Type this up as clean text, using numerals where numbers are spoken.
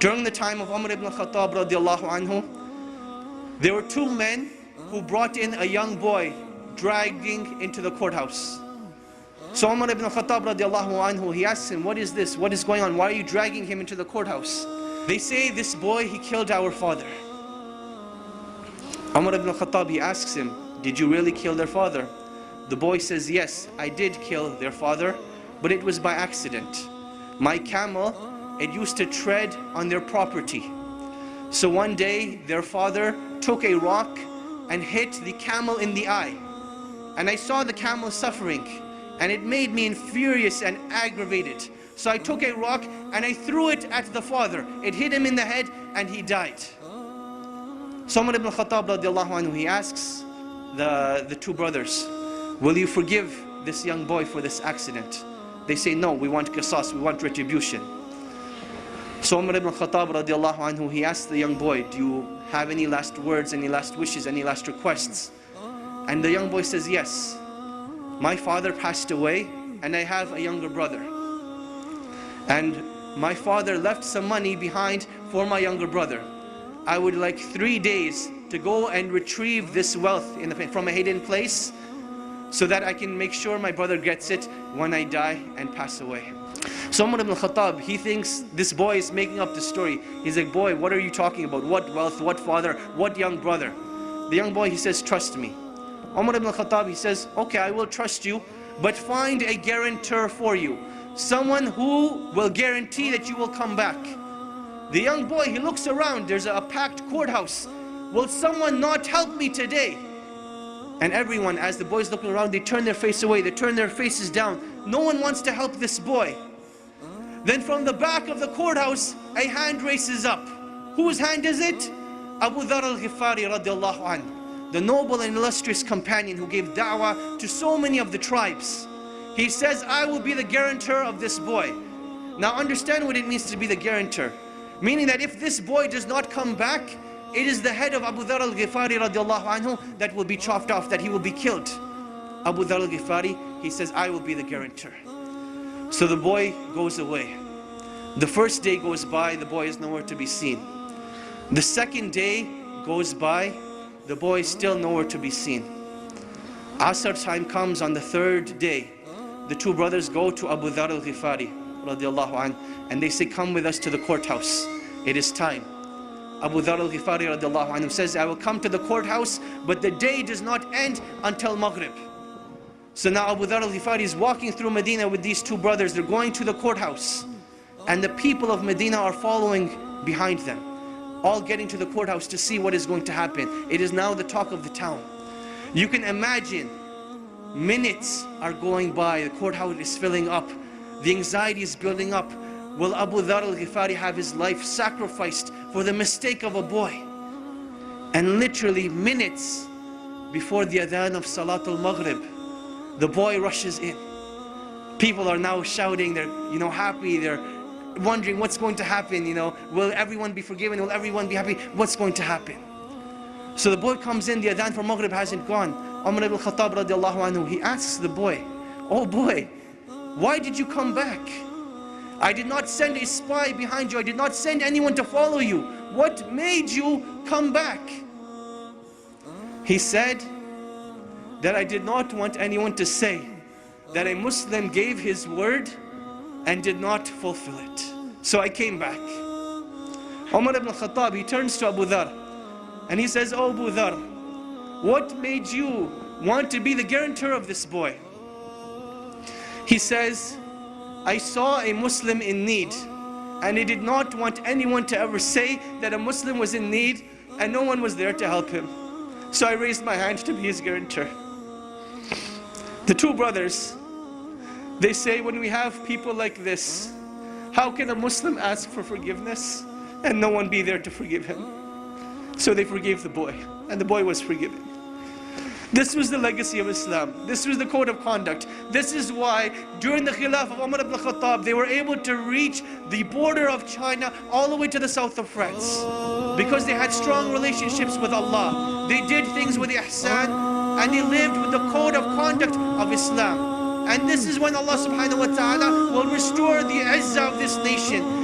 During the time of Umar ibn Khattab radiallahu anhu, there were two men who brought in a young boy dragging into the courthouse. So Umar ibn Khattab radiallahu anhu, he asks him, what is this? What is going on? Why are you dragging him into the courthouse? They say, this boy, he killed our father. Umar ibn Khattab, he asks him, did you really kill their father? The boy says, yes, I did kill their father, but it was by accident. My camel, it used to tread on their property. So one day, their father took a rock and hit the camel in the eye. And I saw the camel suffering, and it made me furious and aggravated. So I took a rock and I threw it at the father. It hit him in the head and he died. So Umar ibn Khattab radiallahu anhu, he asks the two brothers, will you forgive this young boy for this accident? They say, no, we want qisas, we want retribution. So Umar ibn Khattab radiallahu anhu, he asked the young boy, do you have any last words, any last wishes, any last requests? And the young boy says, yes, my father passed away and I have a younger brother. And my father left some money behind for my younger brother. I would like 3 days to go and retrieve this wealth from a hidden place, so that I can make sure my brother gets it when I die and pass away. So Umar ibn Khattab, he thinks this boy is making up the story. He's like, boy, what are you talking about? What wealth, what father, what young brother? The young boy, he says, trust me. Umar ibn Khattab, he says, okay, I will trust you, but find a guarantor for you. Someone who will guarantee that you will come back. The young boy, he looks around, there's a packed courthouse. Will someone not help me today? And everyone, as the boy's looking around, they turn their face away, they turn their faces down. No one wants to help this boy. Then from the back of the courthouse, a hand races up. Whose hand is it? Abu Dharr al-Ghifari radiallahu anhu, the noble and illustrious companion who gave da'wah to so many of the tribes. He says, I will be the guarantor of this boy. Now understand what it means to be the guarantor. Meaning that if this boy does not come back, it is the head of Abu Dharr al-Ghifari radiallahu anhu that will be chopped off, that he will be killed. Abu Dharr al-Ghifari, he says, I will be the guarantor. So the boy goes away. The first day goes by, the boy is nowhere to be seen. The second day goes by, the boy is still nowhere to be seen. Asr time comes on the third day. The two brothers go to Abu Dharr al-Ghifari radiallahu anhu, and they say, come with us to the courthouse. It is time. Abu Dharr al-Ghifari radiallahu anhu says, I will come to the courthouse, but the day does not end until Maghrib. So now Abu Dharr al-Ghifari is walking through Medina with these two brothers. They're going to the courthouse. And the people of Medina are following behind them, all getting to the courthouse to see what is going to happen. It is now the talk of the town. You can imagine, minutes are going by, the courthouse is filling up, the anxiety is building up. Will Abu Dharr al-Ghifari have his life sacrificed for the mistake of a boy? And literally minutes before the adhan of Salatul Maghrib, the boy rushes in. People are now shouting, they're happy, they're wondering what's going to happen, will everyone be forgiven, will everyone be happy, what's going to happen? So the boy comes in, the adhan for Maghrib hasn't gone. Umar ibn Khattab radiallahu anhu, he asks the boy, oh boy, why did you come back? I did not send a spy behind you, I did not send anyone to follow you. What made you come back? He said that I did not want anyone to say that a Muslim gave his word and did not fulfill it. So I came back. Umar ibn Khattab, he turns to Abu Dharr and he says, oh Abu Dharr, what made you want to be the guarantor of this boy? He says, I saw a Muslim in need and I did not want anyone to ever say that a Muslim was in need and no one was there to help him. So I raised my hand to be his guarantor. The two brothers, they say, when we have people like this, how can a Muslim ask for forgiveness and no one be there to forgive him? So they forgave the boy, and the boy was forgiven. This was the legacy of Islam. This was the code of conduct. This is why during the Khilaf of Umar ibn Khattab, they were able to reach the border of China all the way to the south of France. Because they had strong relationships with Allah. They did things with ihsan, and they lived with the code of conduct of Islam. And this is when Allah subhanahu wa ta'ala will restore the izzah of this nation.